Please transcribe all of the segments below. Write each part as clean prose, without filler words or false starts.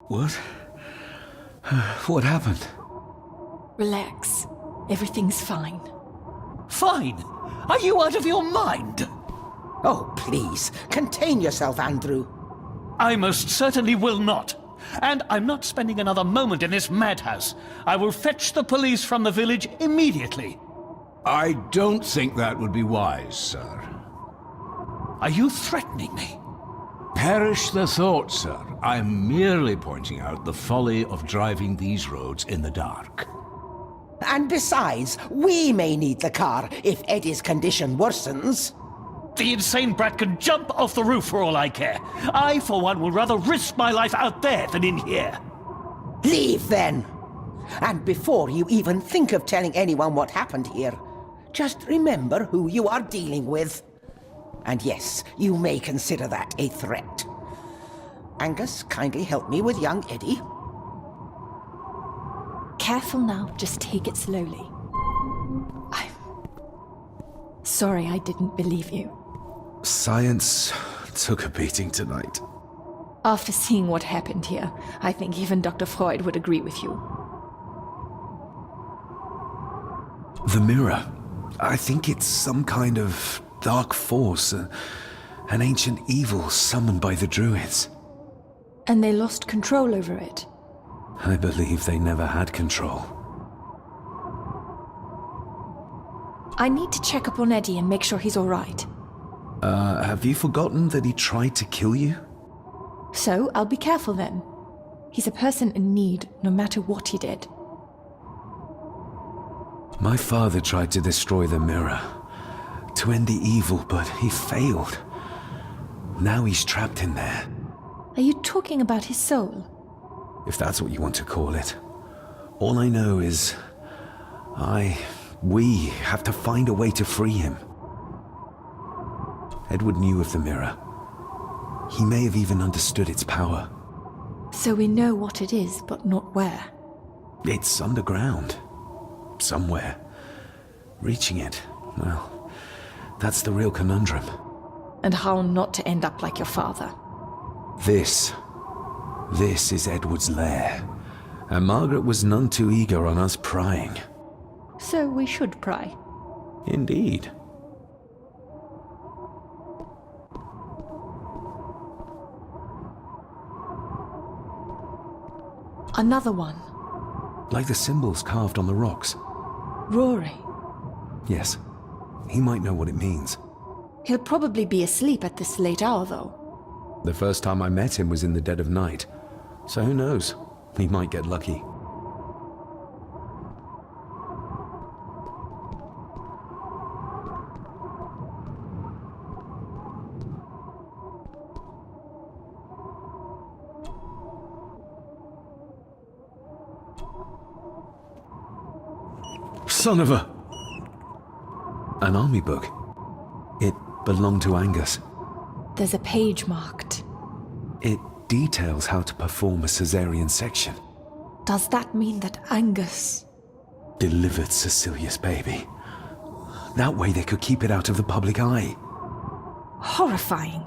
What? What happened? Relax. Everything's fine. Fine! Are you out of your mind? Oh, please, contain yourself, Andrew. I most certainly will not. And I'm not spending another moment in this madhouse. I will fetch the police from the village immediately. I don't think that would be wise, sir. Are you threatening me? Perish the thought, sir. I'm merely pointing out the folly of driving these roads in the dark. And besides, we may need the car if Eddie's condition worsens. The insane brat can jump off the roof for all I care. I, for one, will rather risk my life out there than in here. Leave, then. And before you even think of telling anyone what happened here, just remember who you are dealing with. And yes, you may consider that a threat. Angus, kindly help me with young Eddie. Careful now, just take it slowly. I'm sorry I didn't believe you. Science took a beating tonight. After seeing what happened here, I think even Dr. Freud would agree with you. The mirror. I think it's some kind of dark force, an ancient evil summoned by the druids. And they lost control over it. I believe they never had control. I need to check up on Eddie and make sure he's all right. Have you forgotten that he tried to kill you? So, I'll be careful then. He's a person in need, no matter what he did. My father tried to destroy the mirror, to end the evil, but he failed. Now he's trapped in there. Are you talking about his soul? If that's what you want to call it. All I know is... we have to find a way to free him. Edward knew of the mirror. He may have even understood its power. So we know what it is, but not where. It's underground. Somewhere. Reaching it, well, that's the real conundrum. And how not to end up like your father. This is Edward's lair. And Margaret was none too eager on us prying. So we should pry. Indeed. Another one. Like the symbols carved on the rocks. Rory. Yes. He might know what it means. He'll probably be asleep at this late hour, though. The first time I met him was in the dead of night. So who knows? He might get lucky. Son of a... An army book. It belonged to Angus. There's a page marked. It details how to perform a cesarean section. Does that mean that Angus... Delivered Cecilia's baby. That way they could keep it out of the public eye. Horrifying.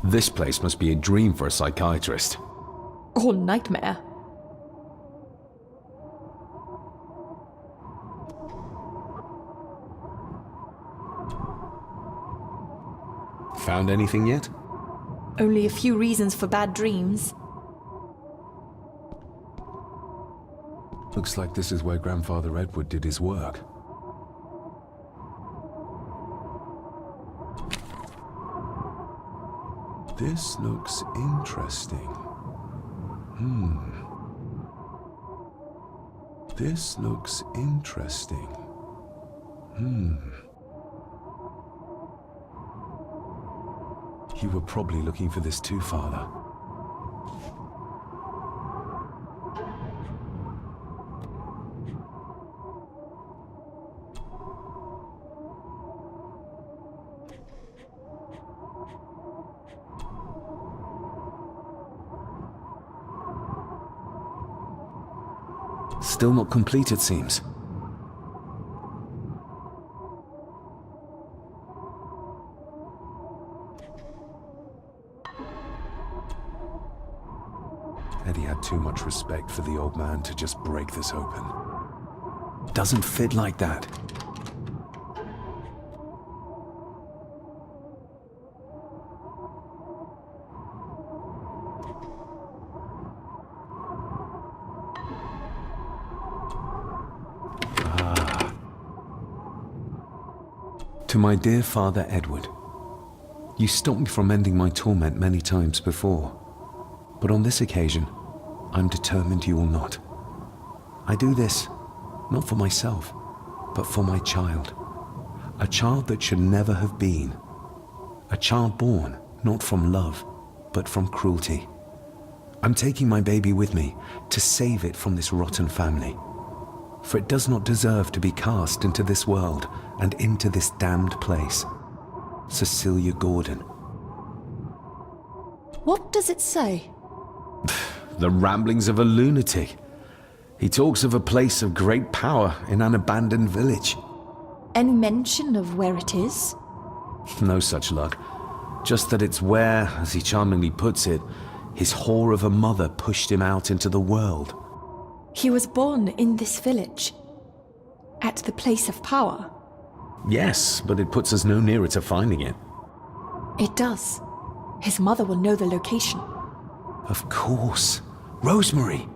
This place must be a dream for a psychiatrist. Or nightmare. Found anything yet? Only a few reasons for bad dreams. Looks like this is where Grandfather Edward did his work. This looks interesting. This looks interesting. You were probably looking for this too, Father. Still not complete, it seems. Eddie had too much respect for the old man to just break this open. Doesn't fit like that. To my dear Father Edward, you stopped me from ending my torment many times before, but on this occasion, I'm determined you will not. I do this, not for myself, but for my child. A child that should never have been. A child born, not from love, but from cruelty. I'm taking my baby with me to save it from this rotten family. For it does not deserve to be cast into this world and into this damned place. Cecilia Gordon. What does it say? The ramblings of a lunatic. He talks of a place of great power in an abandoned village. Any mention of where it is? No such luck. Just that it's where, as he charmingly puts it, his whore of a mother pushed him out into the world. He was born in this village. At the place of power. Yes, but it puts us no nearer to finding it. It does. His mother will know the location. Of course. Rosemary.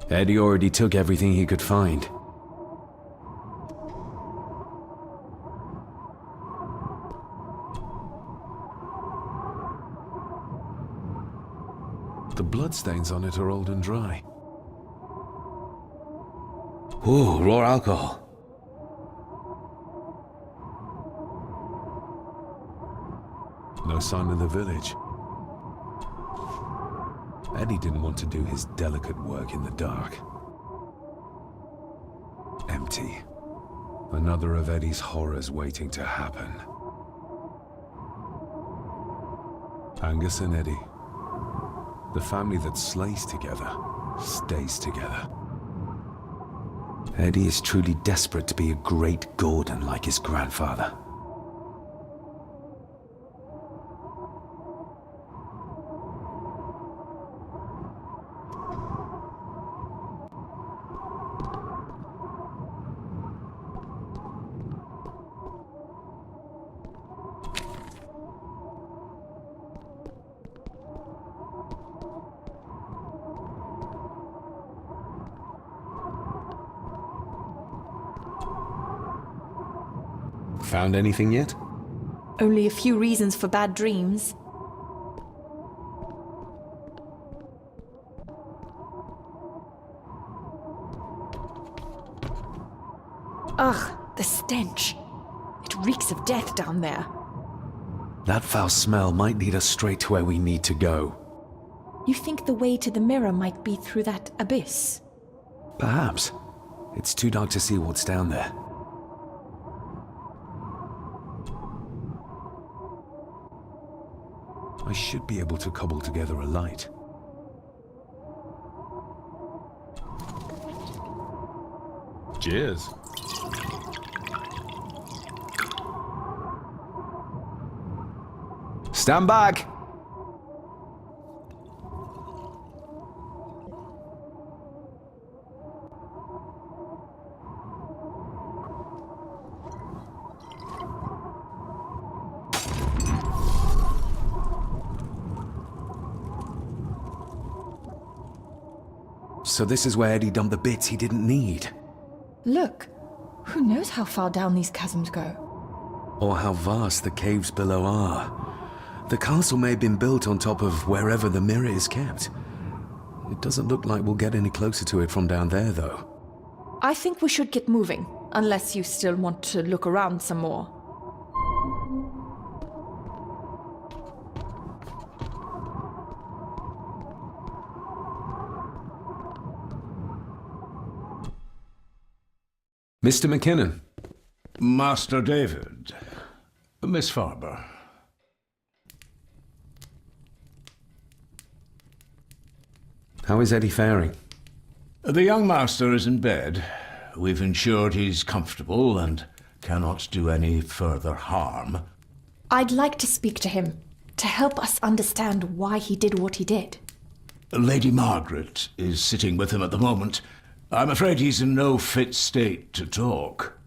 Eddie already took everything he could find. The bloodstains on it are old and dry. Ooh, raw alcohol. No sign of the village. Eddie didn't want to do his delicate work in the dark. Empty. Another of Eddie's horrors waiting to happen. Angus and Eddie. The family that slays together, stays together. Eddie is truly desperate to be a great Gordon like his grandfather. Found anything yet? Only a few reasons for bad dreams. Ugh, the stench. It reeks of death down there. That foul smell might lead us straight to where we need to go. You think the way to the mirror might be through that abyss? Perhaps. It's too dark to see what's down there. I should be able to cobble together a light. Cheers. Stand back! So this is where Eddie dumped the bits he didn't need. Look, who knows how far down these chasms go? Or how vast the caves below are. The castle may have been built on top of wherever the mirror is kept. It doesn't look like we'll get any closer to it from down there, though. I think we should get moving, unless you still want to look around some more. Mr. McKinnon. Master David. Miss Farber. How is Eddie faring? The young master is in bed. We've ensured he's comfortable and cannot do any further harm. I'd like to speak to him. To help us understand why he did what he did. Lady Margaret is sitting with him at the moment. I'm afraid he's in no fit state to talk.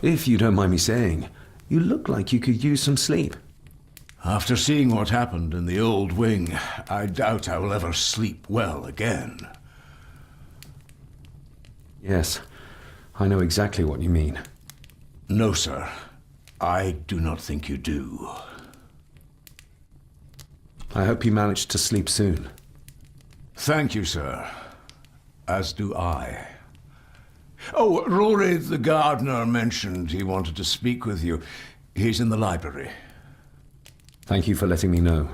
If you don't mind me saying, you look like you could use some sleep. After seeing what happened in the old wing, I doubt I will ever sleep well again. Yes, I know exactly what you mean. No, sir. I do not think you do. I hope you manage to sleep soon. Thank you, sir. As do I. Oh, Rory the gardener mentioned he wanted to speak with you. He's in the library. Thank you for letting me know.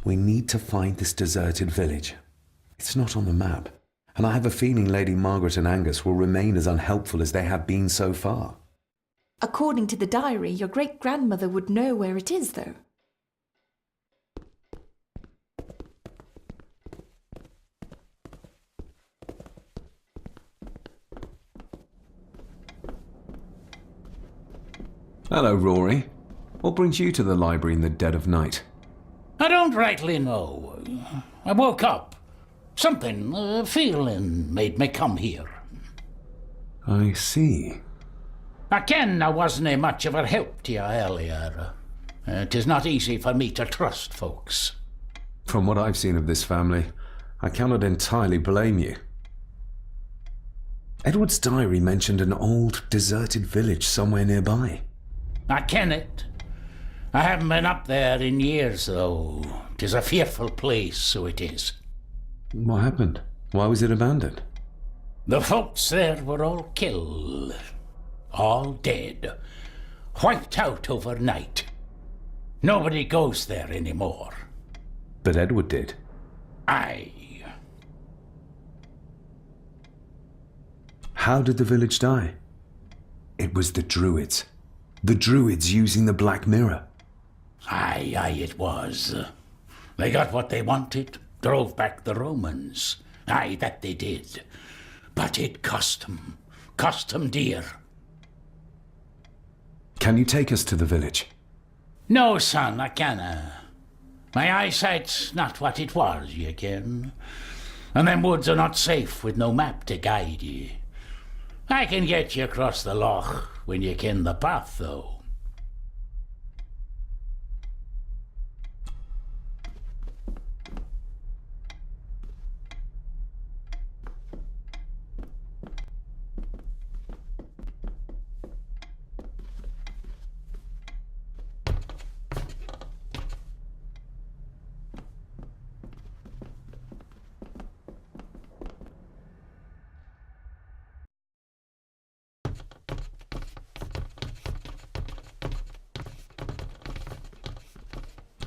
We need to find this deserted village. It's not on the map, and I have a feeling Lady Margaret and Angus will remain as unhelpful as they have been so far. According to the diary, your great-grandmother would know where it is, though. Hello, Rory. What brings you to the library in the dead of night? I don't rightly know. I woke up. Something, a feeling, made me come here. I see. I ken I wasn't much of a help to you earlier. It is not easy for me to trust folks. From what I've seen of this family, I cannot entirely blame you. Edward's diary mentioned an old, deserted village somewhere nearby. I ken it. I haven't been up there in years, though. 'Tis a fearful place, so it is. What happened? Why was it abandoned? The folks there were all killed. All dead. Wiped out overnight. Nobody goes there anymore. But Edward did. Aye. How did the village die? It was the Druids. The Druids using the Black Mirror. Aye, it was. They got what they wanted, drove back the Romans. Aye, that they did. But it cost them dear. Can you take us to the village? No, son, I canna. My eyesight's not what it was, you ken. And them woods are not safe with no map to guide ye. I can get you across the loch when you ken the path, though.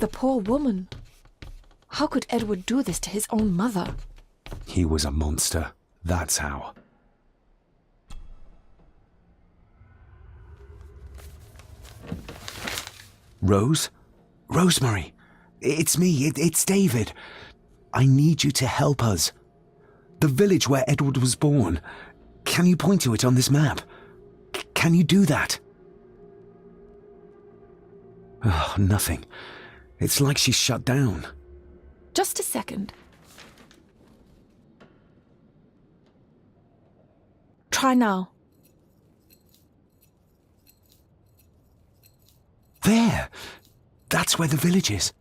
The poor woman. How could Edward do this to his own mother? He was a monster. That's how. Rose? Rosemary! It's me. It's David. I need you to help us. The village where Edward was born. Can you point to it on this map? Can you do that? Oh, nothing. It's like she's shut down. Just a second. Try now. There! That's where the village is.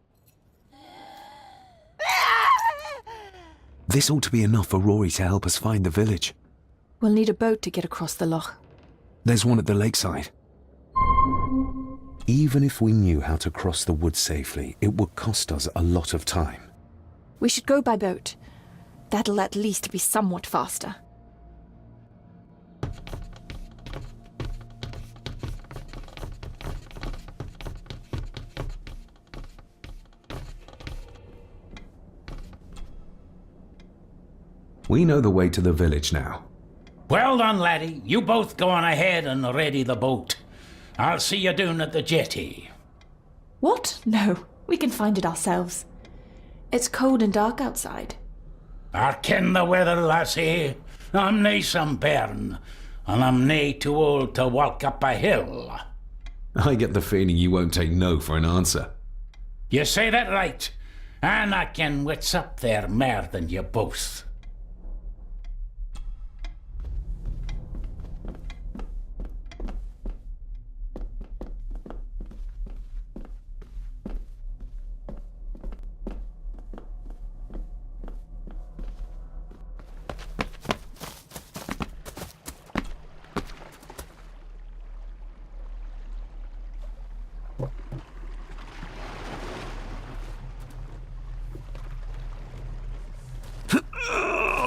This ought to be enough for Rory to help us find the village. We'll need a boat to get across the loch. There's one at the lakeside. Even if we knew how to cross the woods safely, it would cost us a lot of time. We should go by boat. That'll at least be somewhat faster. We know the way to the village now. Well done, laddie. You both go on ahead and ready the boat. I'll see you down at the jetty. What? No, we can find it ourselves. It's cold and dark outside. I ken the weather, lassie. I'm nae some bairn, and I'm nae too old to walk up a hill. I get the feeling you won't take no for an answer. You say that right, and I ken what's up there mair than you both.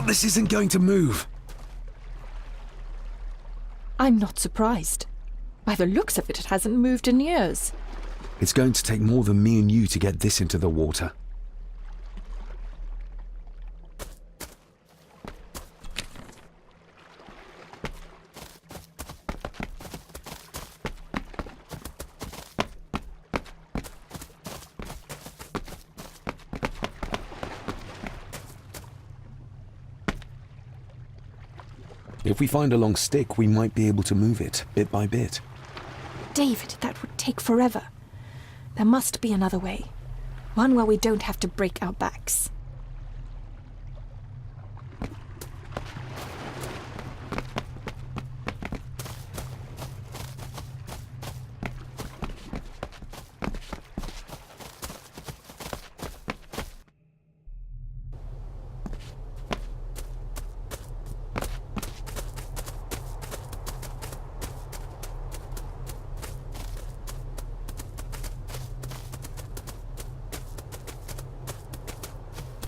This isn't going to move. I'm not surprised. By the looks of it, it hasn't moved in years. It's going to take more than me and you to get this into the water. If we find a long stick, we might be able to move it, bit by bit. David, that would take forever. There must be another way. One where we don't have to break our backs.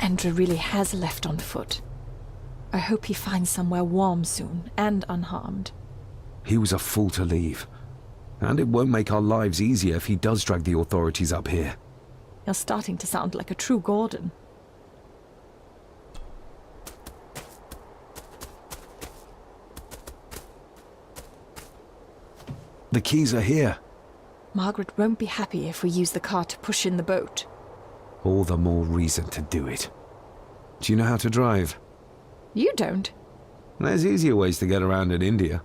Andrew really has left on foot. I hope he finds somewhere warm soon, and unharmed. He was a fool to leave. And it won't make our lives easier if he does drag the authorities up here. You're starting to sound like a true Gordon. The keys are here. Margaret won't be happy if we use the car to push in the boat. All the more reason to do it. Do you know how to drive? You don't. There's easier ways to get around in India.